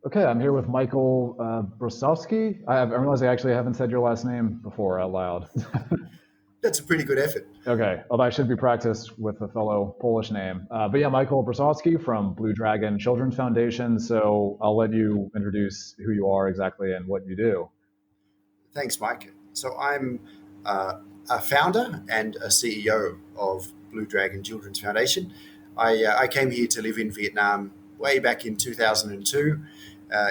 Okay, I'm here with Michael Brosowski. I realize I actually haven't said your last name before out loud. That's a pretty good effort. Okay, although I should be practiced with a fellow Polish name. But yeah, Michael Brosowski from Blue Dragon Children's Foundation. So I'll let you introduce who you are exactly and what you do. Thanks, Mike. So I'm a founder and a CEO of Blue Dragon Children's Foundation. I came here to live in Vietnam way back in 2002.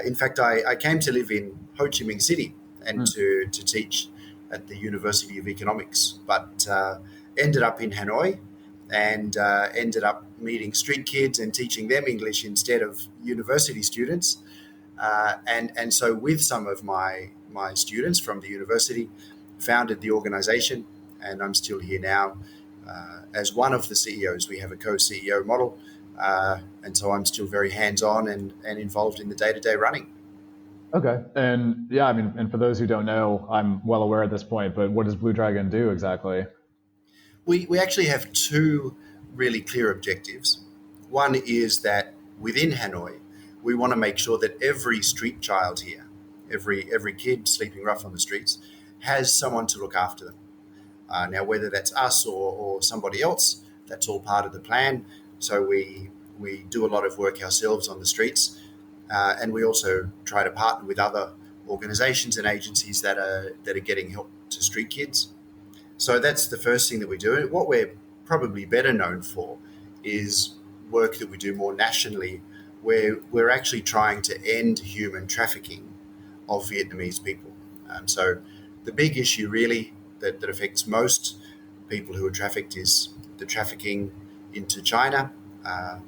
In fact, I came to live in Ho Chi Minh City and Hmm. to teach at the University of Economics, but ended up in Hanoi and ended up meeting street kids and teaching them English instead of university students. And so with some of my students from the university, founded the organization, and I'm still here now as one of the CEOs. We have a co-CEO model, and so I'm still very hands-on and involved in the day-to-day running. Okay, and yeah, I mean, and for those who don't know, I'm well aware at this point, but what does Blue Dragon do exactly? We actually have two really clear objectives. One is that within Hanoi, we want to make sure that every street child here, every kid sleeping rough on the streets, has someone to look after them. Now, whether that's us or somebody else, that's all part of the plan. So we do a lot of work ourselves on the streets, and we also try to partner with other organisations and agencies that are getting help to street kids. So that's the first thing that we do. And what we're probably better known for is work that we do more nationally, where we're actually trying to end human trafficking of Vietnamese people. So the big issue really that affects most people who are trafficked is the trafficking into China, uh,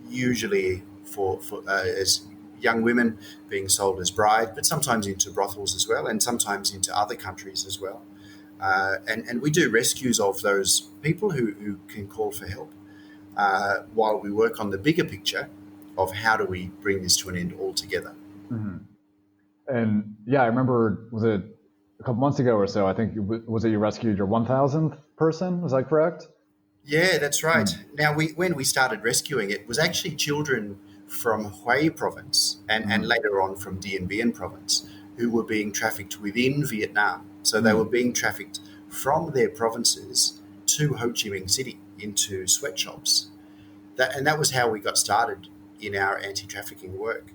usually for as young women being sold as brides, but sometimes into brothels as well, and sometimes into other countries as well. And we do rescues of those people who can call for help while we work on the bigger picture of how do we bring this to an end altogether. Hmm. And yeah, I remember, was it a couple months ago or so? I think was it you rescued your 1,000th person? Was that correct? Yeah, that's right. Hmm. Now, when we started rescuing it, was actually children from Hue province and Hmm. later on from Dien Bien province who were being trafficked within Vietnam. So they were Hmm. being trafficked from their provinces to Ho Chi Minh City into sweatshops. And that was how we got started in our anti-trafficking work.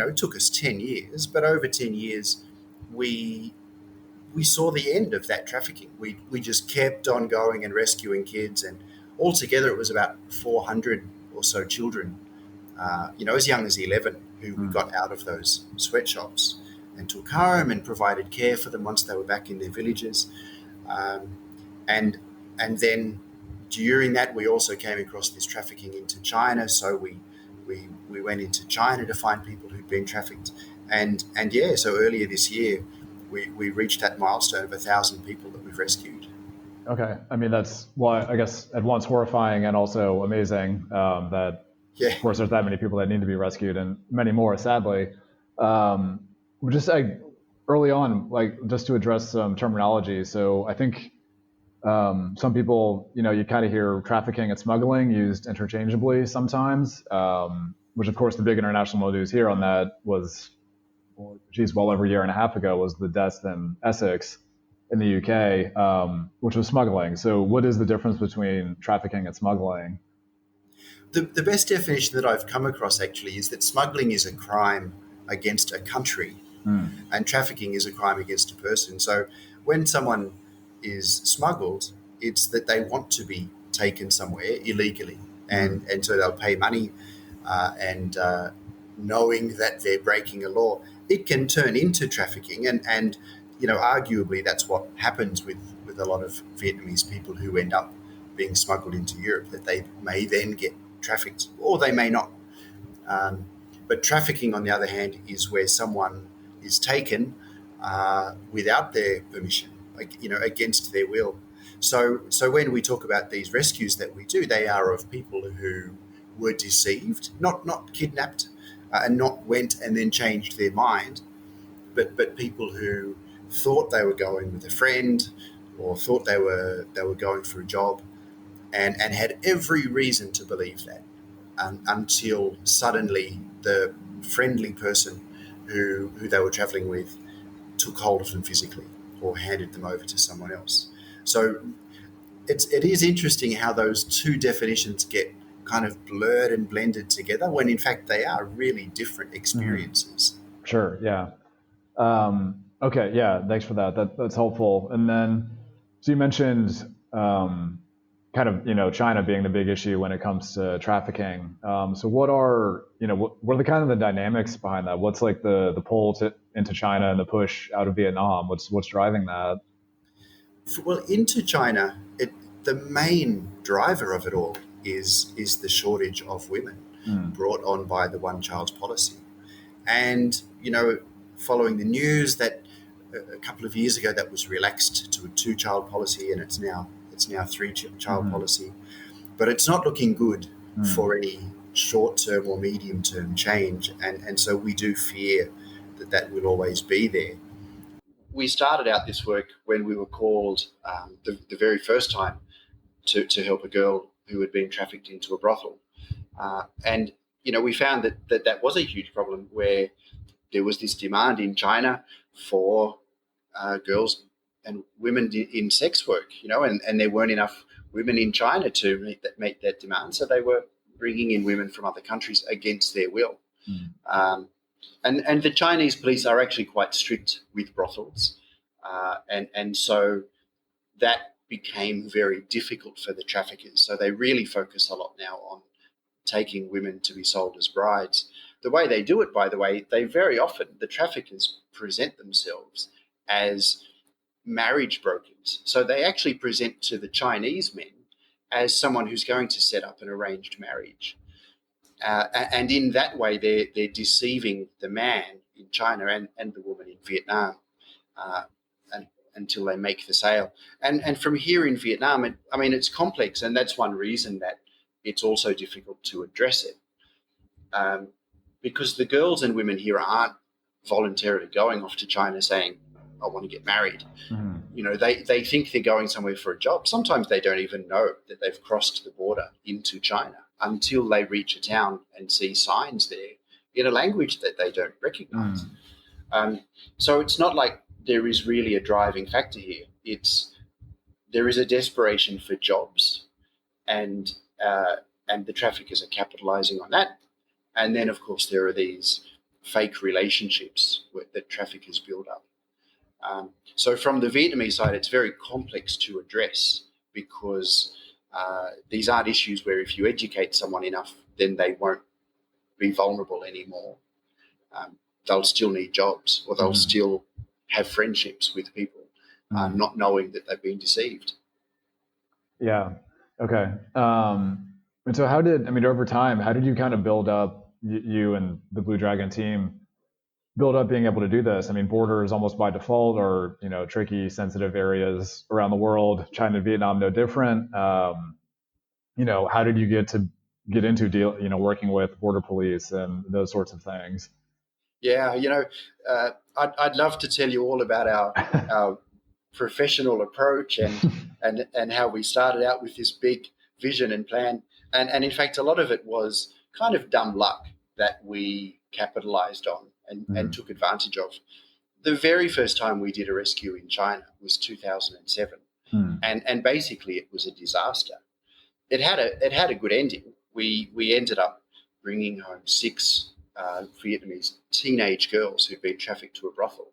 It took us 10 years, but over 10 years, we we saw the end of that trafficking. We just kept on going and rescuing kids, and altogether it was about 400 or so children, as young as 11, who we Hmm. got out of those sweatshops and took home and provided care for them once they were back in their villages. Um, and and then during that, we also came across this trafficking into China. So we went into China to find people who'd been trafficked, and yeah, so earlier this year, we reached that milestone of 1,000 people that we've rescued. Okay. I mean, that's why I guess at once horrifying and also amazing that, Yeah, of course, there's that many people that need to be rescued and many more, sadly. Um, just like early on, like just to address some terminology. So I think some people, you kind of hear trafficking and smuggling used interchangeably sometimes, which of course the big international news here on that was, well, geez, well over a year and a half ago was the deaths in Essex in the UK, which was smuggling. So, what is the difference between trafficking and smuggling? the best definition that I've come across actually is that smuggling is a crime against a country, Hmm. and trafficking is a crime against a person. So when someone is smuggled, it's that they want to be taken somewhere illegally, and Hmm. and so they'll pay money, and knowing that they're breaking a law, it can turn into trafficking, and arguably that's what happens with a lot of Vietnamese people who end up being smuggled into Europe, that they may then get trafficked or they may not. Um, but trafficking, on the other hand, is where someone is taken without their permission, like, against their will. So when we talk about these rescues that we do, they are of people who were deceived, not kidnapped, and not went and then changed their mind, but people who thought they were going with a friend or thought they were going for a job, and had every reason to believe that, until suddenly the friendly person who they were traveling with took hold of them physically or handed them over to someone else. So it is interesting how those two definitions get kind of blurred and blended together when in fact they are really different Hmm. experiences. Sure. Yeah. Okay. Yeah. Thanks for that. That's helpful. And then, so you mentioned kind of China being the big issue when it comes to trafficking. So what are what are the kind of the dynamics behind that? What's like the pull into China and the push out of Vietnam? What's driving that? Well, into China, the main driver of it all is the shortage of women Hmm. brought on by the one-child policy. And following the news that a couple of years ago that was relaxed to a two-child policy, and it's now three-child Hmm. policy. But it's not looking good Hmm. for any short-term or medium-term change, and so we do fear that that will always be there. We started out this work when we were called the very first time to help a girl who had been trafficked into a brothel. And we found that was a huge problem where there was this demand in China for girls and women in sex work, and there weren't enough women in China to meet that demand. So they were bringing in women from other countries against their will. Hmm. Um, and the Chinese police are actually quite strict with brothels. And so that became very difficult for the traffickers. So they really focus a lot now on taking women to be sold as brides. The way they do it, by the way, they very often, the traffickers present themselves as marriage brokers. So they actually present to the Chinese men as someone who's going to set up an arranged marriage. And in that way, they're deceiving the man in China and the woman in Vietnam uh, and, until they make the sale. And from here in Vietnam, it's complex, and that's one reason that it's also difficult to address it. Um, because the girls and women here aren't voluntarily going off to China saying, I want to get married. Hmm. They think they're going somewhere for a job. Sometimes they don't even know that they've crossed the border into China until they reach a town and see signs there in a language that they don't recognize. Hmm. Um, so it's not like there is really a driving factor here. There is a desperation for jobs, and uh, and the traffickers are capitalizing on that. And then, of course, there are these fake relationships that traffickers build up. So from the Vietnamese side, it's very complex to address because these aren't issues where if you educate someone enough, then they won't be vulnerable anymore. They'll still need jobs, or they'll Hmm. still have friendships with people, Hmm. not knowing that they've been deceived. Yeah. Okay. And so over time, how did you kind of build up you and the Blue Dragon team build up being able to do this? I mean, borders almost by default are, tricky, sensitive areas around the world. China, Vietnam, no different. How did you get into working with border police and those sorts of things? Yeah, I'd love to tell you all about our professional approach and how we started out with this big vision and plan. And in fact, a lot of it was kind of dumb luck that we capitalized on and Mhm. took advantage of. The very first time we did a rescue in China was 2007. Hmm. And basically it was a disaster. It had a good ending. We ended up bringing home six Vietnamese teenage girls who'd been trafficked to a brothel,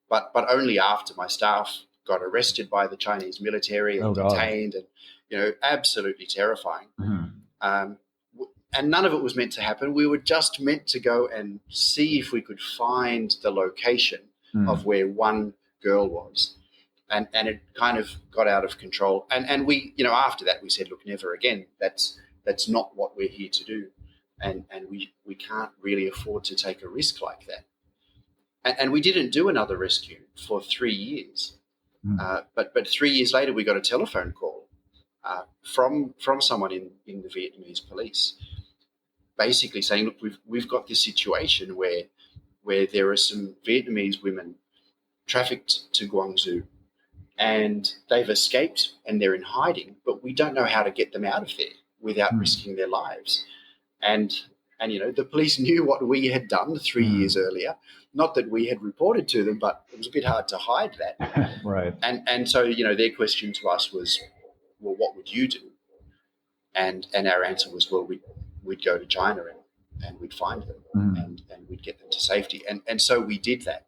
but only after my staff got arrested by the Chinese military and Oh God. detained, and absolutely terrifying. Mhm. Um, and none of it was meant to happen. We were just meant to go and see if we could find the location of Hmm. where one girl was. And it kind of got out of control. And we, after that we said, look, never again. That's not what we're here to do. And we can't really afford to take a risk like that. And we didn't do another rescue for 3 years. Hmm. But 3 years later, we got a telephone call from someone in the Vietnamese police, basically saying, "Look, we've got this situation where there are some Vietnamese women trafficked to Guangzhou, and they've escaped and they're in hiding, but we don't know how to get them out of there without Hmm. risking their lives." And And, the police knew what we had done 3 years earlier. Not that we had reported to them, but it was a bit hard to hide that. Right. And so, their question to us was, well, what would you do? And our answer was, well, we'd go to China and we'd find them and we'd get them to safety. And so we did that.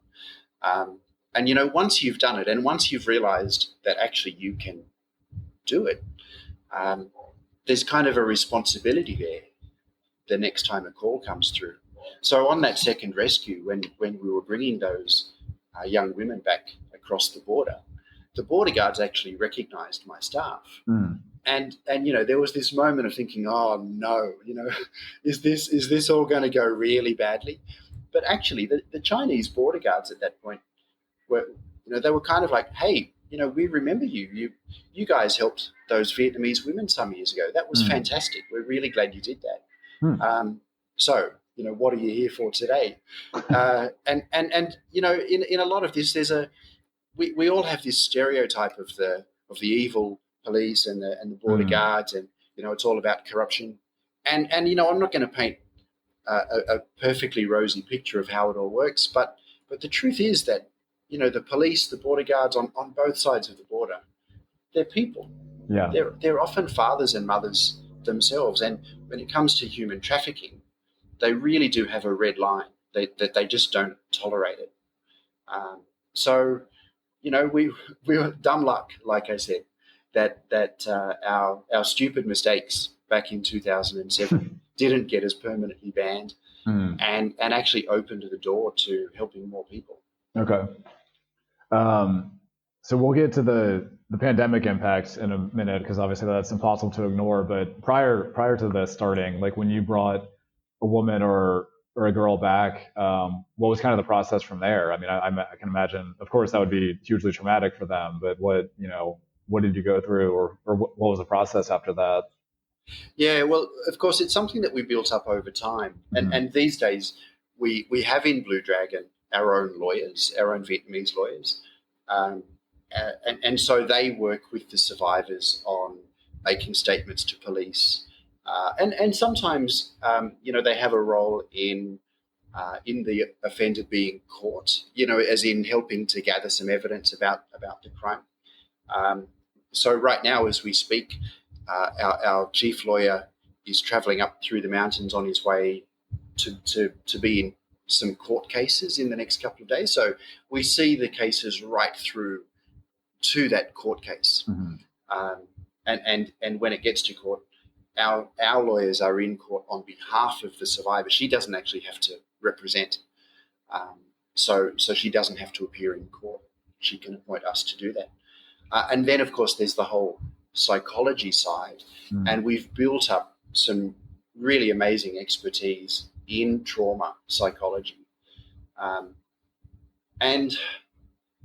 And, once you've done it and once you've realized that actually you can do it, there's kind of a responsibility there the next time a call comes through. So on that second rescue, when we were bringing those young women back across the border guards actually recognized my staff. And there was this moment of thinking, oh no, is this all going to go really badly? But actually the Chinese border guards at that point were, they were kind of like, hey, we remember you. You guys helped those Vietnamese women some years ago. That was fantastic. We're really glad you did that. So, what are you here for today? And in a lot of this, we all have this stereotype of the evil police and the border guards, and it's all about corruption. And I'm not going to paint a perfectly rosy picture of how it all works, but the truth is that the police, the border guards on both sides of the border, they're people. Yeah. They're often fathers and mothers themselves, and when it comes to human trafficking, they really do have a red line that they just don't tolerate it. So, we were dumb luck, like I said, that our stupid mistakes back in 2007 didn't get us permanently banned, and actually opened the door to helping more people. Okay. So we'll get to the pandemic impacts in a minute, because obviously that's impossible to ignore. But prior to this starting, like when you brought a woman or a girl back, what was kind of the process from there? I mean, I can imagine, of course, that would be hugely traumatic for them. But what did you go through, or what was the process after that? Yeah, well, of course, it's something that we built up over time. And these days, we have in Blue Dragon our own lawyers, our own Vietnamese lawyers. And so they work with the survivors on making statements to police. And sometimes, they have a role in the offender being caught, as in helping to gather some evidence about the crime. So right now, as we speak, our chief lawyer is travelling up through the mountains on his way to be in some court cases in the next couple of days. So we see the cases right through to that court case. And when it gets to court, our lawyers are in court on behalf of the survivor. She doesn't actually have to represent. So she doesn't have to appear in court. She can appoint us to do that. And then, of course, there's the whole psychology side. And we've built up some really amazing expertise in trauma psychology. And,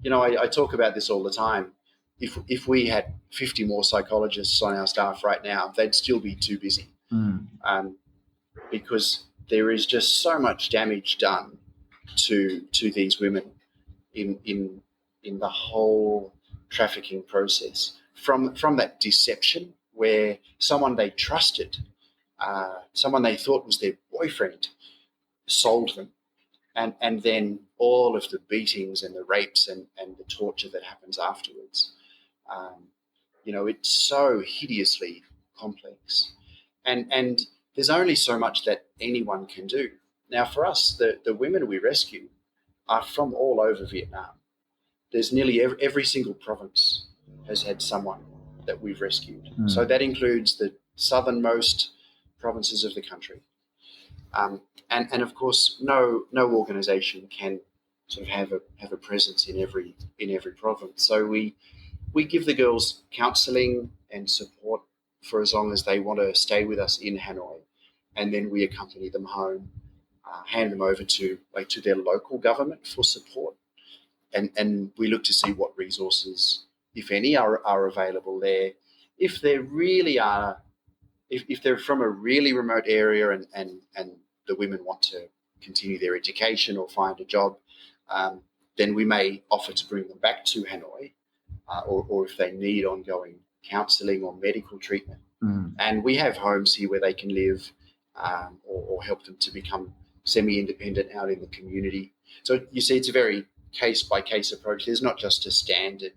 I talk about this all the time. If we had 50 more psychologists on our staff right now, they'd still be too busy, because there is just so much damage done to these women in the whole trafficking process, from that deception where someone they trusted, someone they thought was their boyfriend, sold them. And then all of the beatings and the rapes and the torture that happens afterwards. It's so hideously complex. And there's only so much that anyone can do. Now, for us, the women we rescue are from all over Vietnam. There's nearly every single province has had someone that we've rescued. So that includes the southernmost provinces of the country. And of course, no organisation can sort of have a presence in every province. So we give the girls counselling and support for as long as they want to stay with us in Hanoi, and then we accompany them home, hand them over to their local government for support, and we look to see what resources, if any, are available there. If there really are, if they're from a really remote area and the women want to continue their education or find a job, then we may offer to bring them back to Hanoi, or if they need ongoing counselling or medical treatment. And we have homes here where they can live, or help them to become semi-independent out in the community. So you see, it's a very case-by-case approach. There's not just a standard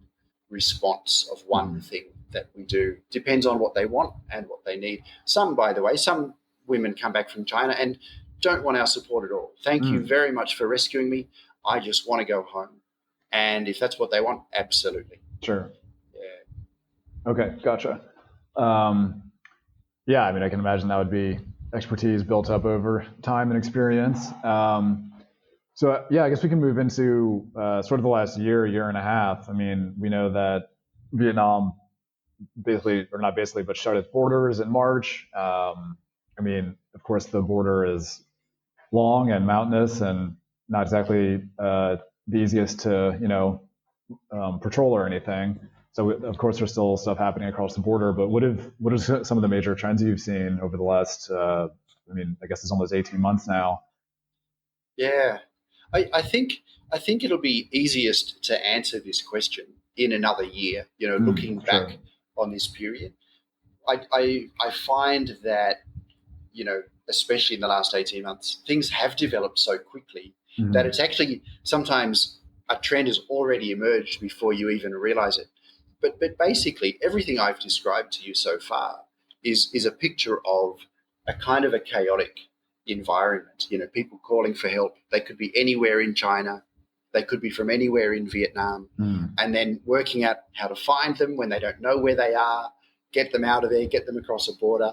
response of one thing that we do. Depends on what they want and what they need. Some, by the way, some women come back from China and don't want our support at all. Thank you very much for rescuing me. I just want to go home. And if that's what they want, absolutely. Sure. Yeah. Okay, gotcha. Yeah, I mean, I can imagine that would be expertise built up over time and experience. So yeah, I guess we can move into sort of the last year and a half. I mean, we know that Vietnam basically, or not basically, but shut its borders in March. I mean, of course, the border is long and mountainous and not exactly the easiest to, patrol or anything. So of course, there's still stuff happening across the border. But what are some of the major trends you've seen over the last? I mean, I guess it's almost 18 months now. Yeah, I think it'll be easiest to answer this question in another year. Looking Sure. back on this period, I find that especially in the last 18 months, things have developed so quickly that it's actually sometimes a trend has already emerged before you even realize it. But basically, everything I've described to you so far is a picture of a kind of a chaotic environment. People calling for help. They could be anywhere in China. They could be from anywhere in Vietnam. And then working out how to find them when they don't know where they are, get them out of there, get them across a border.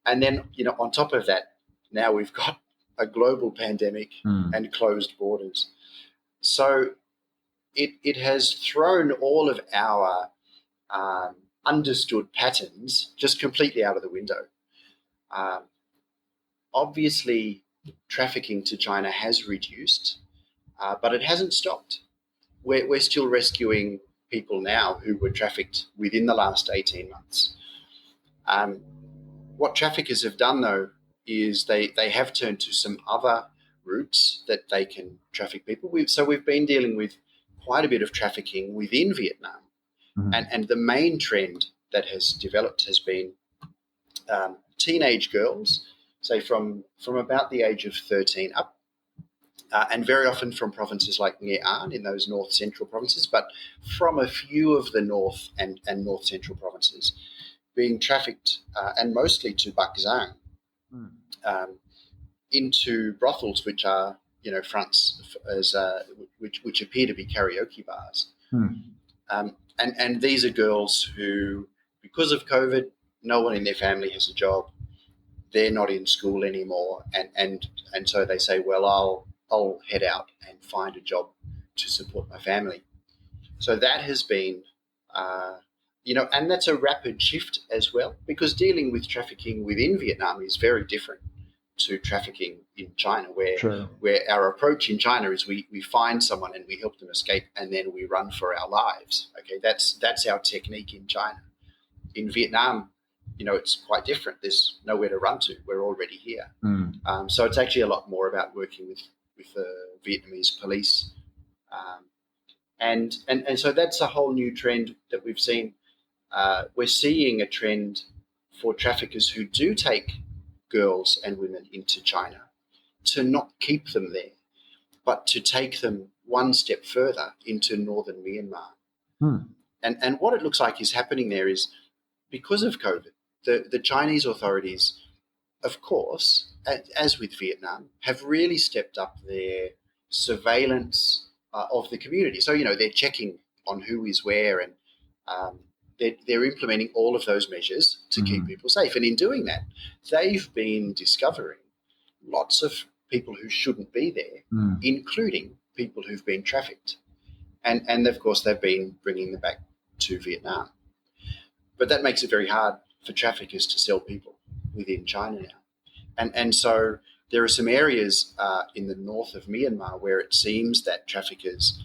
And then, on top of that, now we've got a global pandemic and closed borders. So it has thrown all of our understood patterns just completely out of the window. Obviously, trafficking to China has reduced, but it hasn't stopped. We're still rescuing people now who were trafficked within the last 18 months. What traffickers have done, though, is they have turned to some other routes that they can traffic people. So we've been dealing with quite a bit of trafficking within Vietnam. And the main trend that has developed has been teenage girls, say from about the age of 13 up, and very often from provinces like Nghệ An in those north central provinces, but from a few of the north and north central provinces, being trafficked and mostly to Bắc Giang, into brothels, which are fronts as which appear to be karaoke bars. And these are girls who, because of COVID, no one in their family has a job. They're not in school anymore, and so they say, well, I'll head out and find a job to support my family. So that has been, and that's a rapid shift as well, because dealing with trafficking within Vietnam is very different to trafficking in China, where our approach in China is we find someone and we help them escape and then we run for our lives. Okay, that's our technique in China. In Vietnam, it's quite different. There's nowhere to run to. We're already here. So it's actually a lot more about working with the Vietnamese police. And so that's a whole new trend that we've seen. We're seeing a trend for traffickers who do take girls and women into China to not keep them there, but to take them one step further into northern Myanmar. And what it looks like is happening there is, because of COVID, the Chinese authorities, of course, as with Vietnam, have really stepped up their surveillance of the community. So, they're checking on who is where, and they're implementing all of those measures to keep people safe. And in doing that, they've been discovering lots of people who shouldn't be there, including people who've been trafficked. And of course, they've been bringing them back to Vietnam. But that makes it very hard for traffickers to sell people within China now. And so there are some areas in the north of Myanmar where it seems that traffickers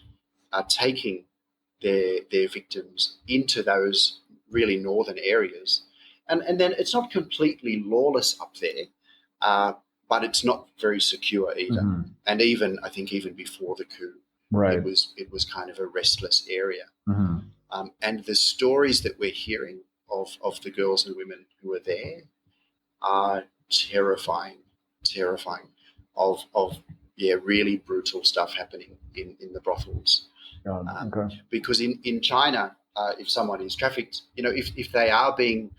are taking their victims into those really northern areas. And then it's not completely lawless up there, but it's not very secure either. And I think even before the coup, it was kind of a restless area. And the stories that we're hearing of the girls and women who are there are terrifying, terrifying of really brutal stuff happening in the brothels. Okay. Because in China, if someone is trafficked, if they are being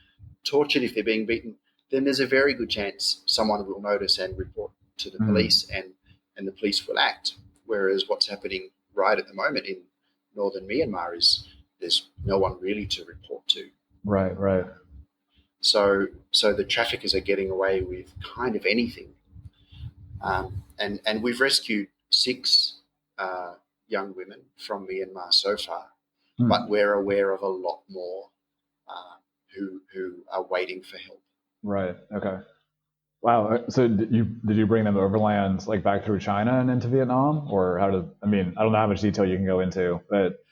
tortured, if they're being beaten, then there's a very good chance someone will notice and report to the police, and the police will act. Whereas what's happening right at the moment in northern Myanmar is there's no one really to report to. Right, right. So the traffickers are getting away with kind of anything. And we've rescued 6 young women from Myanmar so far, but we're aware of a lot more who are waiting for help. Right. Okay. Wow. So did you bring them overland, like back through China and into Vietnam, or how did? I mean, I don't know how much detail you can go into, but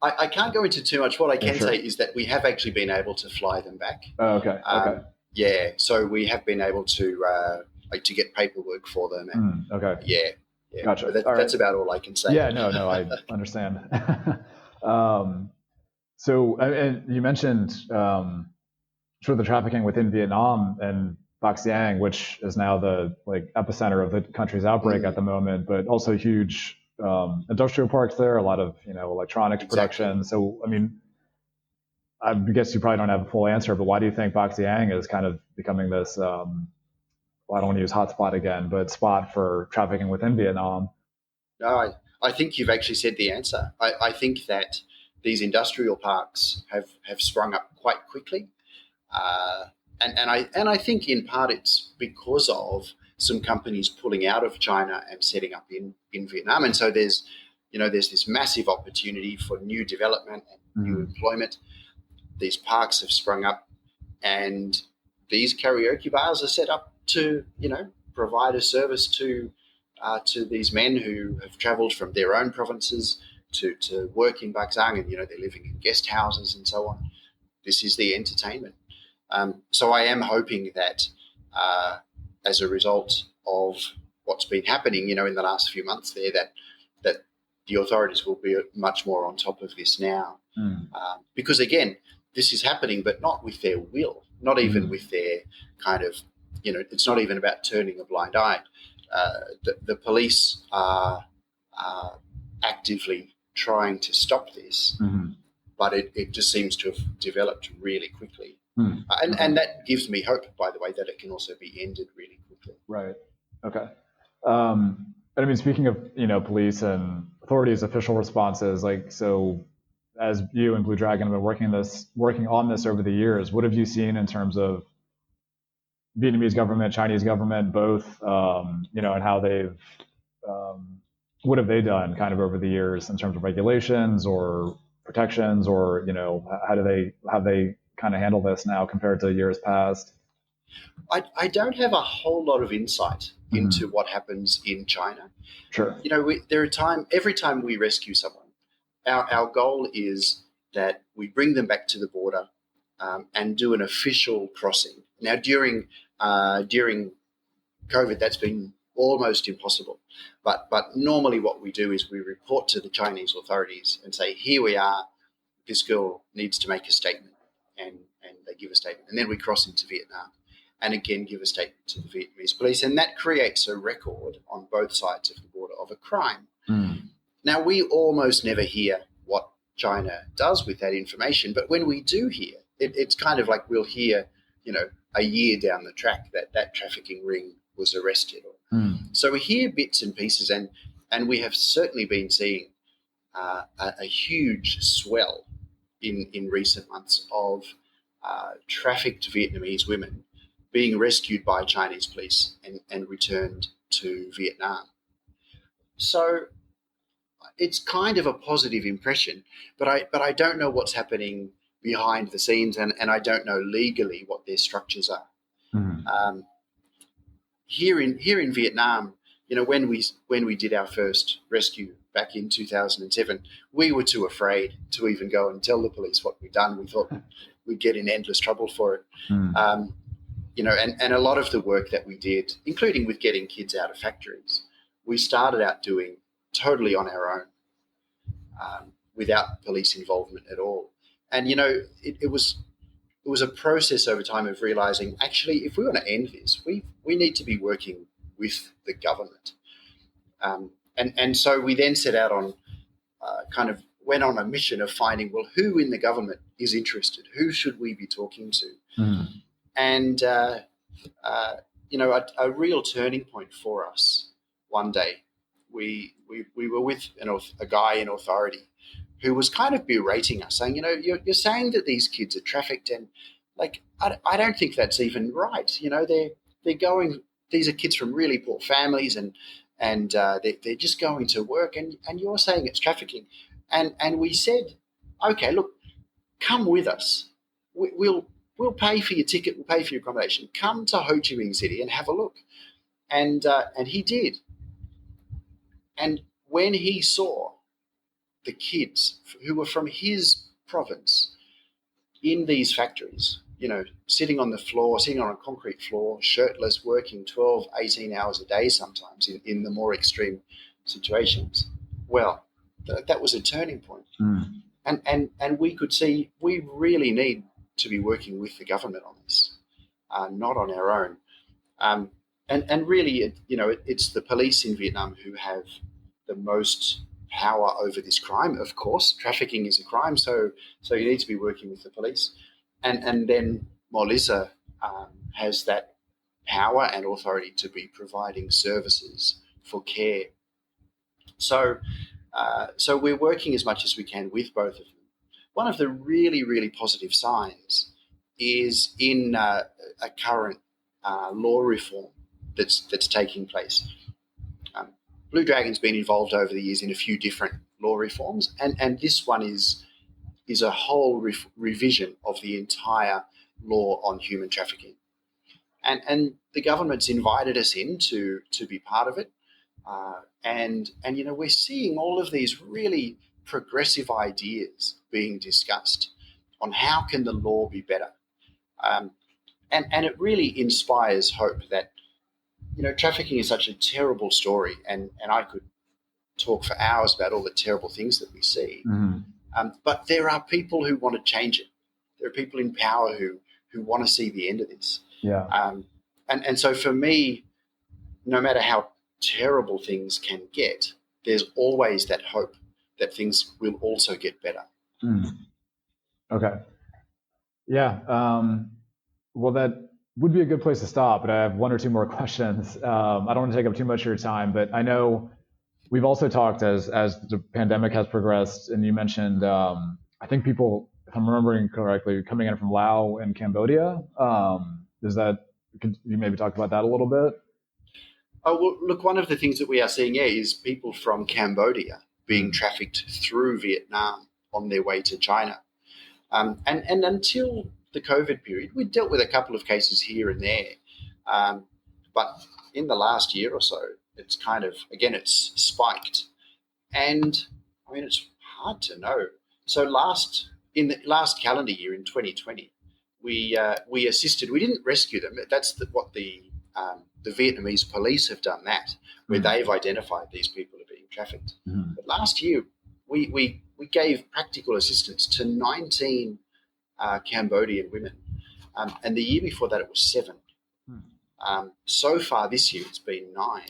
I can't go into too much. What I can sure. say is that we have actually been able to fly them back. Oh, okay. Okay. Yeah. So we have been able to to get paperwork for them. And, okay. Yeah. Gotcha. That's about all I can say. Yeah. No. I understand. So, and you mentioned sort of the trafficking within Vietnam and Bac Giang, which is now the epicenter of the country's outbreak at the moment, but also huge industrial parks there, a lot of electronics production. So, I mean, I guess you probably don't have a full answer, but why do you think Bac Giang is kind of becoming this? Well, I don't want to use hotspot again, but spot for trafficking within Vietnam? No, I think you've actually said the answer. I think that these industrial parks have sprung up quite quickly. And I think in part it's because of some companies pulling out of China and setting up in Vietnam. And so there's this massive opportunity for new development and new employment. These parks have sprung up, and these karaoke bars are set up to provide a service to these men who have travelled from their own provinces to work in Bac Giang, and they're living in guest houses and so on. This is the entertainment. So I am hoping that as a result of what's been happening, in the last few months there, that the authorities will be much more on top of this now. Because, again, this is happening, but not with their will, not even with their kind of, it's not even about turning a blind eye. The police are actively trying to stop this, but it just seems to have developed really quickly. And that gives me hope, by the way, that it can also be ended really quickly. Right. Okay. And I mean, speaking of police and authorities' official responses, so as you and Blue Dragon have been working on this over the years, what have you seen in terms of Vietnamese government, Chinese government, both, and how they've what have they done kind of over the years in terms of regulations or protections, or how they kind of handle this now compared to years past? I don't have a whole lot of insight into what happens in China. Sure. Every time we rescue someone, our goal is that we bring them back to the border and do an official crossing. Now, during COVID, that's been almost impossible. But normally what we do is we report to the Chinese authorities and say, here we are, this girl needs to make a statement. And they give a statement. And then we cross into Vietnam and again give a statement to the Vietnamese police. And that creates a record on both sides of the border of a crime. Now, we almost never hear what China does with that information. But when we do hear, it's kind of like we'll hear, a year down the track that trafficking ring was arrested. So we hear bits and pieces, and we have certainly been seeing a huge swell in recent months of trafficked Vietnamese women being rescued by Chinese police and returned to Vietnam. So it's kind of a positive impression, but I don't know what's happening behind the scenes, and I don't know legally what their structures are. Here in Vietnam, when we did our first rescue back in 2007, we were too afraid to even go and tell the police what we'd done. We thought we'd get in endless trouble for it. And a lot of the work that we did, including with getting kids out of factories, we started out doing totally on our own, without police involvement at all. And, it was it was a process over time of realizing, actually, if we want to end this, we need to be working with the government. And so we then set out on kind of went on a mission of finding, well, who in the government is interested? Who should we be talking to? Mm. And, a real turning point for us one day, we were with a guy in authority who was kind of berating us, saying, you're saying that these kids are trafficked, and like, I don't think that's even right. They're going, these are kids from really poor families, and they're just going to work, and you're saying it's trafficking. And we said, okay, look, come with us. We'll pay for your ticket. We'll pay for your accommodation. Come to Ho Chi Minh City and have a look. And he did. And when he saw the kids who were from his province in these factories, sitting on the floor, sitting on a concrete floor, shirtless, working 12, 18 hours a day sometimes in the more extreme situations, well, that was a turning point. Mm. And we could see we really need to be working with the government on this, not on our own. And really, it's the police in Vietnam who have the most power over this crime. Of course, trafficking is a crime, so you need to be working with the police. And then Molisa has that power and authority to be providing services for care. So we're working as much as we can with both of them. One of the really, really positive signs is in a current law reform that's taking place. Blue Dragon's been involved over the years in a few different law reforms, and this one is a whole revision of the entire law on human trafficking. And the government's invited us in to be part of it. And we're seeing all of these really progressive ideas being discussed on how can the law be better. And it really inspires hope that, trafficking is such a terrible story, and I could talk for hours about all the terrible things that we see. Mm-hmm. But there are people who want to change it. There are people in power who want to see the end of this. Yeah. And so for me, no matter how terrible things can get, there's always that hope that things will also get better. Mm. Okay. Yeah. Well, that would be a good place to stop, but I have one or two more questions. I don't want to take up too much of your time, but I know we've also talked as the pandemic has progressed, and you mentioned, I think people, if I'm remembering correctly, coming in from Laos and Cambodia. Could you maybe talk about that a little bit? Oh, well, look, one of the things that we are seeing here is people from Cambodia being trafficked through Vietnam on their way to China. And until the COVID period, we dealt with a couple of cases here and there. But in the last year or so, it's kind of, again, it's spiked. And I mean, it's hard to know. So in the last calendar year in 2020, we assisted, we didn't rescue them. That's what the Vietnamese police have done that, where they've identified these people are being trafficked. Mm-hmm. But last year, we gave practical assistance to 19 Cambodian women. And the year before that, it was 7. So far this year, it's been 9.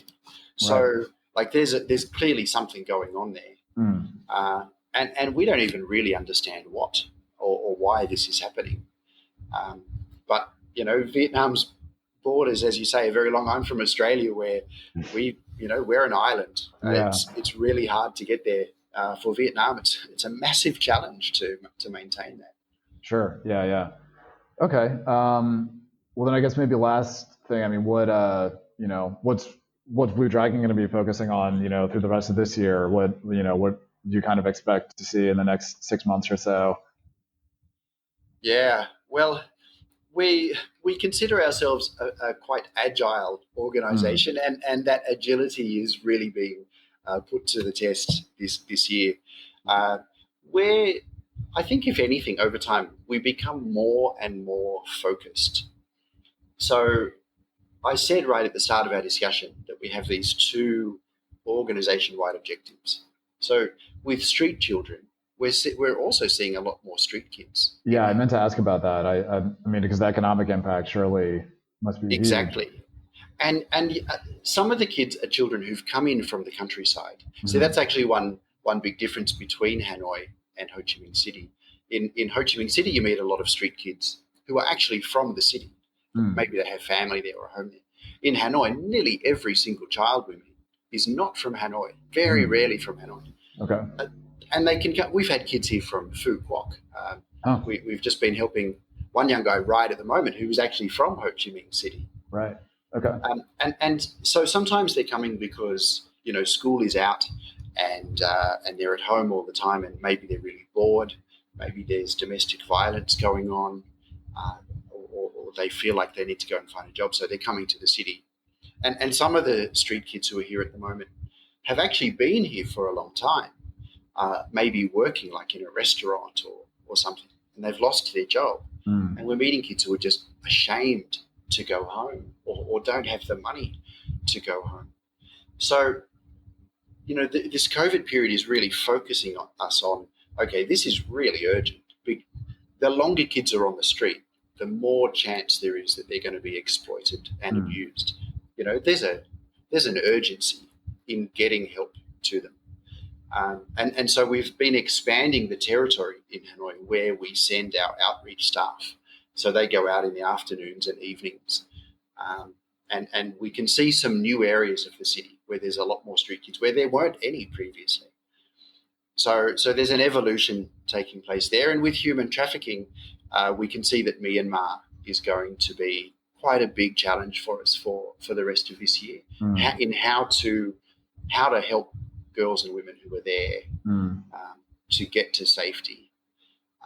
So, there's clearly something going on there. And we don't even really understand what or why this is happening. But, Vietnam's borders, as you say, are very long. I'm from Australia, where we're an island. Yeah. It's really hard to get there. For Vietnam, it's a massive challenge to maintain that. Sure. Yeah. Okay. Well, then I guess maybe last thing. I mean, what's Blue Dragon going to be focusing on, through the rest of this year? What do you kind of expect to see in the next 6 months or so? Yeah. Well, we consider ourselves a quite agile organization, and that agility is really being put to the test this year. Where I think, if anything, over time, we become more and more focused. So I said right at the start of our discussion that we have these 2 organization-wide objectives. So with street children, we're also seeing a lot more street kids in Yeah, I meant to Hanoi. ask about that. I mean, because the economic impact surely must be huge. Exactly. And some of the kids are children who've come in from the countryside. So Mm-hmm. that's actually one big difference between Hanoi and Ho Chi Minh City. In Ho Chi Minh City, you meet a lot of street kids who are actually from the city. Mm. Maybe they have family there or a home there. In Hanoi, nearly every single child we meet is not from Hanoi. Very Mm. rarely from Hanoi. Okay. And they can. We've had kids here from Phu Quoc. Oh, We've just been helping one young guy right at the moment who was actually from Ho Chi Minh City. right. Okay. And so sometimes they're coming because school is out and they're at home all the time, and maybe they're really bored. Maybe there's domestic violence going on, or they feel like they need to go and find a job, so they're coming to the city. And some of the street kids who are here at the moment have actually been here for a long time, maybe working like in a restaurant or something, and they've lost their job. Mm. And we're meeting kids who are just ashamed to go home, or don't have the money to go home. So, this COVID period is really focusing on us on, okay, this is really urgent. The longer kids are on the street, the more chance there is that they're going to be exploited and Mm. abused. There's an urgency in getting help to them. And so we've been expanding the territory in Hanoi where we send our outreach staff. So they go out in the afternoons and evenings. And we can see some new areas of the city where there's a lot more street kids, where there weren't any previously. So there's an evolution taking place there. And with human trafficking, we can see that Myanmar is going to be quite a big challenge for us for the rest of this year, Mm. in how to help girls and women who are there Mm. to get to safety.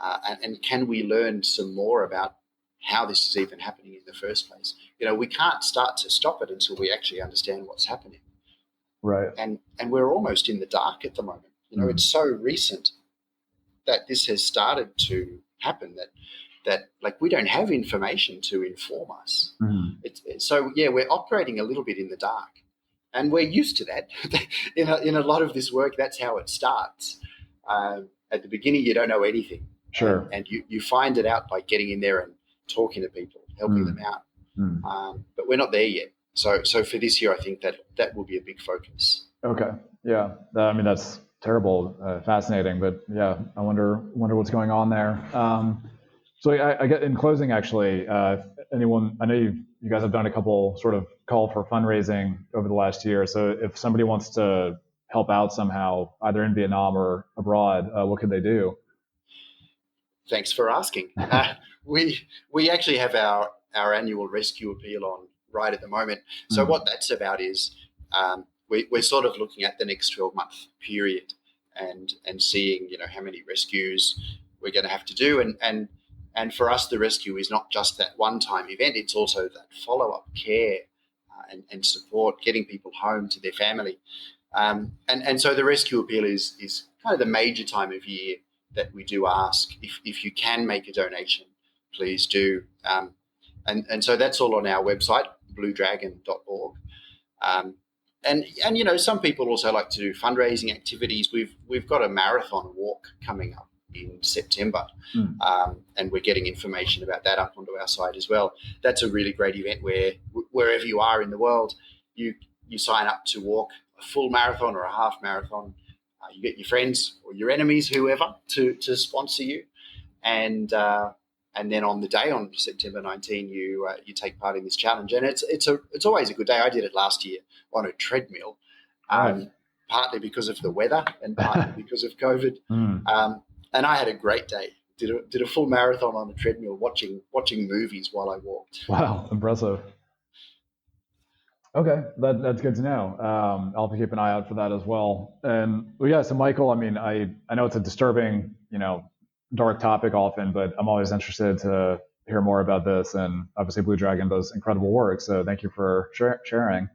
And can we learn some more about how this is even happening in the first place? We can't start to stop it until we actually understand what's happening. Right. And we're almost in the dark at the moment. Mm. It's so recent that this has started to happen that like we don't have information to inform us. Mm. So yeah, we're operating a little bit in the dark. And we're used to that. In a lot of this work, that's how it starts. At the beginning, you don't know anything. Sure. And you find it out by getting in there and talking to people, helping them out. But we're not there yet. So for this year, I think that will be a big focus. Okay. Yeah. I mean, that's terrible, fascinating, but yeah, I wonder what's going on there. So I get in closing, actually, if anyone, I know you guys have done a couple sort of call for fundraising over the last year. So if somebody wants to help out somehow, either in Vietnam or abroad, what could they do? Thanks for asking. We actually have our annual rescue appeal on right at the moment. So Mm. what that's about is we're sort of looking at the next 12-month period and seeing how many rescues we're going to have to do, and for us the rescue is not just that one-time event, it's also that follow-up care and support, getting people home to their family. And so the rescue appeal is kind of the major time of year that we do ask if you can make a donation, please do. And so that's all on our website, bluedragon.org. And some people also like to do fundraising activities. We've got a marathon walk coming up in September, and we're getting information about that up onto our site as well. That's a really great event where wherever you are in the world, you sign up to walk a full marathon or a half marathon. You get your friends or your enemies, whoever, to sponsor you, and then on the day, on September 19, you take part in this challenge, and it's always a good day. I did it last year on a treadmill, Right. partly because of the weather and partly because of COVID, Mm. and I had a great day. Did a full marathon on a treadmill, watching movies while I walked. Wow, impressive. Okay, that's good to know. I'll have to keep an eye out for that as well. And well, yeah, so Michael, I mean, I know it's a disturbing, dark topic often, but I'm always interested to hear more about this. And obviously, Blue Dragon does incredible work. So thank you for sharing.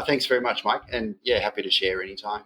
Thanks very much, Mike, and yeah, happy to share anytime.